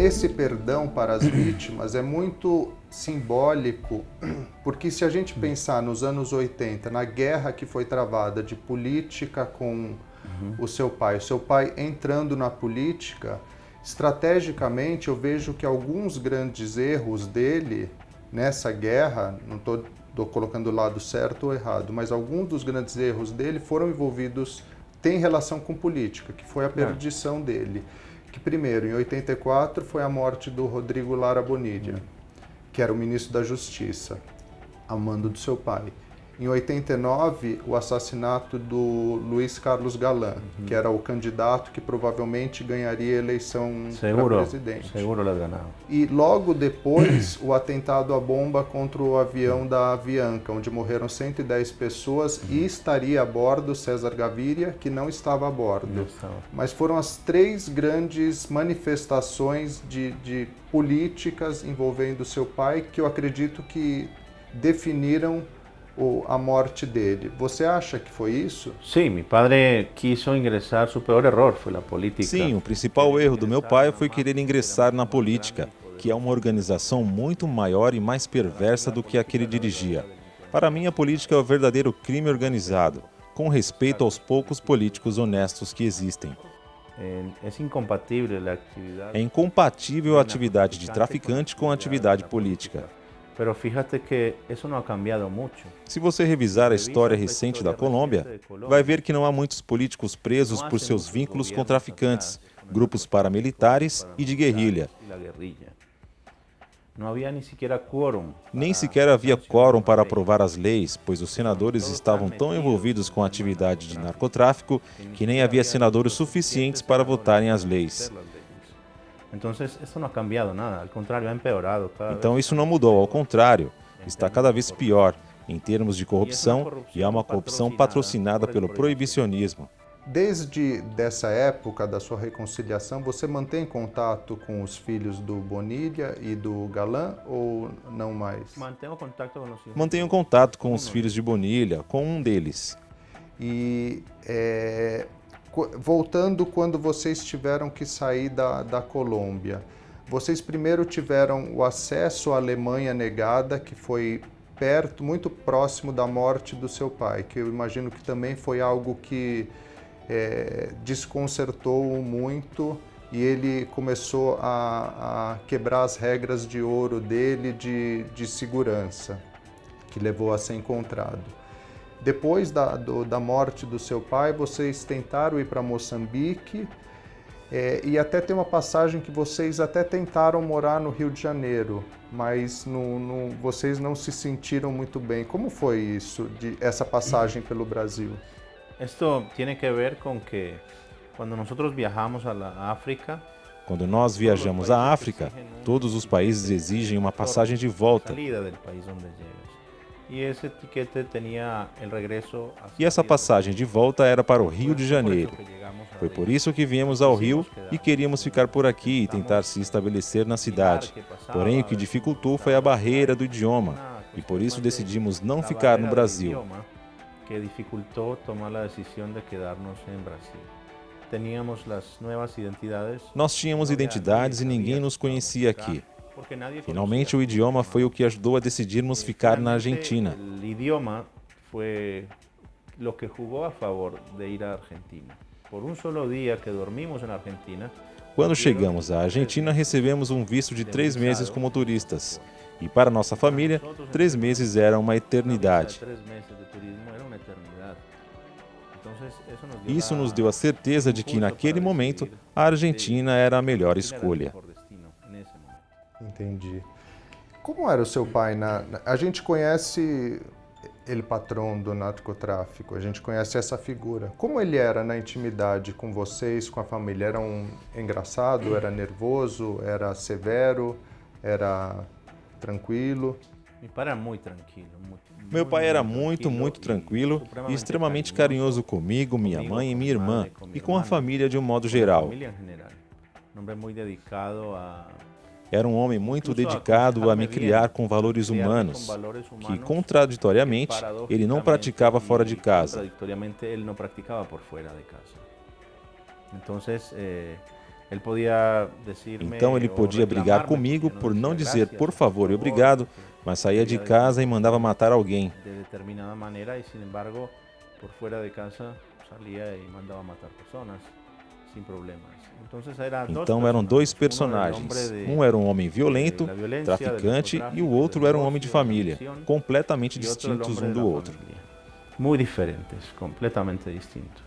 esse perdão para as vítimas é muito simbólico, porque se a gente pensar nos anos 80, na guerra que foi travada de política com o seu pai entrando na política, estrategicamente eu vejo que alguns grandes erros dele nessa guerra, não estou colocando o lado certo ou errado, mas alguns dos grandes erros dele foram envolvidos, tem relação com política, que foi a perdição dele. Que primeiro, em 84, foi a morte do Rodrigo Lara Bonilla, que era o ministro da Justiça, a mando do seu pai. Em 89, o assassinato do Luiz Carlos Galán, que era o candidato que provavelmente ganharia a eleição para presidente. Seguro la ganava. E logo depois, o atentado à bomba contra o avião da Avianca, onde morreram 110 pessoas e estaria a bordo César Gaviria, que não estava a bordo. Mas foram as 3 grandes manifestações de políticas envolvendo seu pai que eu acredito que definiram a morte dele. Você acha que foi isso? Sim, meu padre quiso ingressar, seu pior erro foi a política. Sim, o principal erro do meu pai foi querer ingressar na política, que é uma organização muito maior e mais perversa do que a que ele dirigia. Para mim, a política é o verdadeiro crime organizado, com respeito aos poucos políticos honestos que existem. É incompatível a atividade de traficante com a atividade política. Pero fíjate que isso não ha cambiado muito. Se você revisar a história recente da Colômbia, vai ver que não há muitos políticos presos por seus vínculos com traficantes, grupos paramilitares e de guerrilha. Nem sequer havia quórum para aprovar as leis, pois os senadores estavam tão envolvidos com a atividade de narcotráfico que nem havia senadores suficientes para votarem as leis. Então isso não mudou, ao contrário, está cada vez pior em termos de corrupção e há uma corrupção patrocinada pelo proibicionismo. Desde dessa época da sua reconciliação, você mantém contato com os filhos do Bonilla e do Galán ou não mais? Mantenho contato com os filhos de Bonilla, com um deles. E voltando quando vocês tiveram que sair da Colômbia, vocês primeiro tiveram o acesso à Alemanha negada, que foi muito próximo da morte do seu pai, que eu imagino que também foi algo que desconcertou muito e ele começou a quebrar as regras de ouro dele de segurança, que levou a ser encontrado. Depois da morte do seu pai, vocês tentaram ir para Moçambique e até tem uma passagem que vocês até tentaram morar no Rio de Janeiro, mas vocês não se sentiram muito bem. Como foi isso, essa passagem pelo Brasil? Isto tem que ver com que quando nós viajamos à África, quando nós viajamos à África, todos os países exigem uma passagem de volta. E essa passagem de volta era para o Rio de Janeiro. Foi por isso que viemos ao Rio e queríamos ficar por aqui e tentar se estabelecer na cidade. Porém, o que dificultou foi a barreira do idioma, e por isso decidimos não ficar no Brasil. Que dificultou tomar a decisão de quedarnos em Brasil. Nós tínhamos identidades e ninguém nos conhecia aqui. Finalmente, o idioma foi o que ajudou a decidirmos ficar na Argentina. O idioma foi o que jogou a favor de ir à Argentina. Por solo dia que dormimos na Argentina. Quando chegamos à Argentina, recebemos um visto de 3 meses como turistas. E para nossa família, 3 meses era uma eternidade. Isso nos deu a certeza de que, naquele momento, a Argentina era a melhor escolha. Entendi. Como era o seu pai? A gente conhece ele patrão do narcotráfico, a gente conhece essa figura. Como ele era na intimidade com vocês, com a família? Era engraçado, era nervoso, era severo, era tranquilo? Meu pai era muito tranquilo e extremamente carinhoso comigo, minha mãe e minha irmã, e com a família de um modo geral. Era um homem muito dedicado a me criar com valores humanos, que, contraditoriamente, ele não praticava fora de casa. Então ele podia brigar comigo por não dizer por favor e obrigado, mas saía de casa e mandava matar alguém. de determinada maneira e, sin embargo, por fuera de casa salia e mandava matar pessoas sem problemas. Então eram dois personagens. Um era um homem violento, traficante, e o outro era um homem de família, completamente distintos um do outro. Muito diferentes, completamente distintos.